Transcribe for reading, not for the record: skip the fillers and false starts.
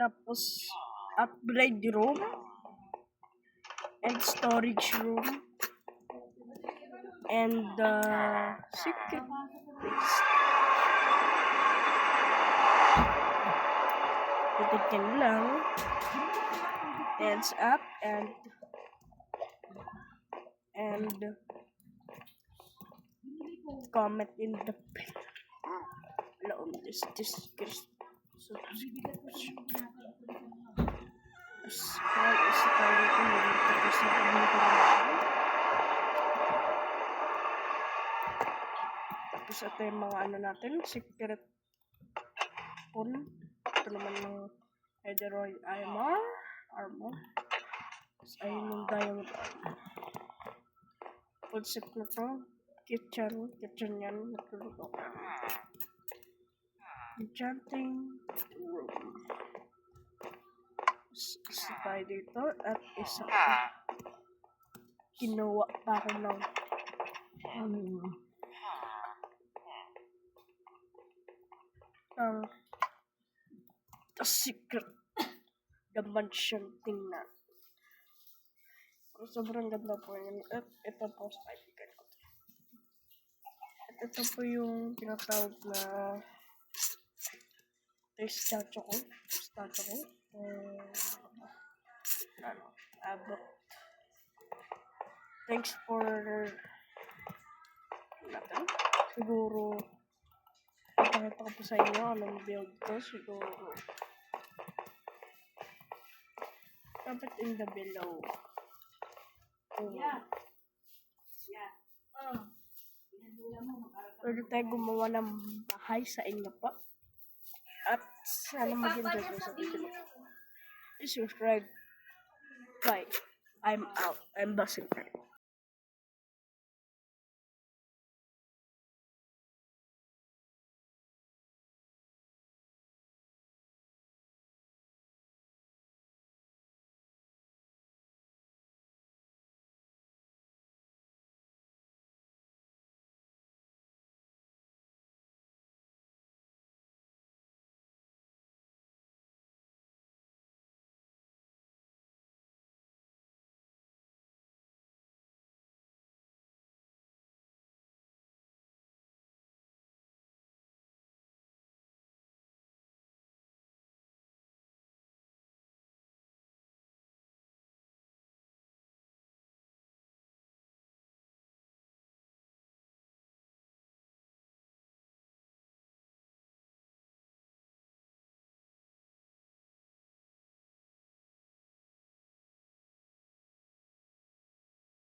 Tapos, upgrade room. And storage room. And secret place. Titignan lang. Hands up and comment in the below this description. As well as tayo ko tapos na community natin. Tapos ito yung mga ano natin, secret phone. Ito naman ng Ederoy armor. Tapos ayun yung diamond armor. Full set na to. Kitchen yan. Nagluluto ko. Enchanting room. Isa tayo dito at isa pa. Kinuha pa ako ng the secret the mansion tingnan. Sobrang ganda po yun. At ito po sa kaibigan ko. At ito po yung tinatawag na statue ko. But thanks for natin. Siguro ipakita ko po sa inyo anong build ko. Siguro comment in the below. Pwede tayo gumawa ng bahay sa inyo po. At sana mag-enjoy ko sa video. Please subscribe. Bye. I'm out. I'm Bossing.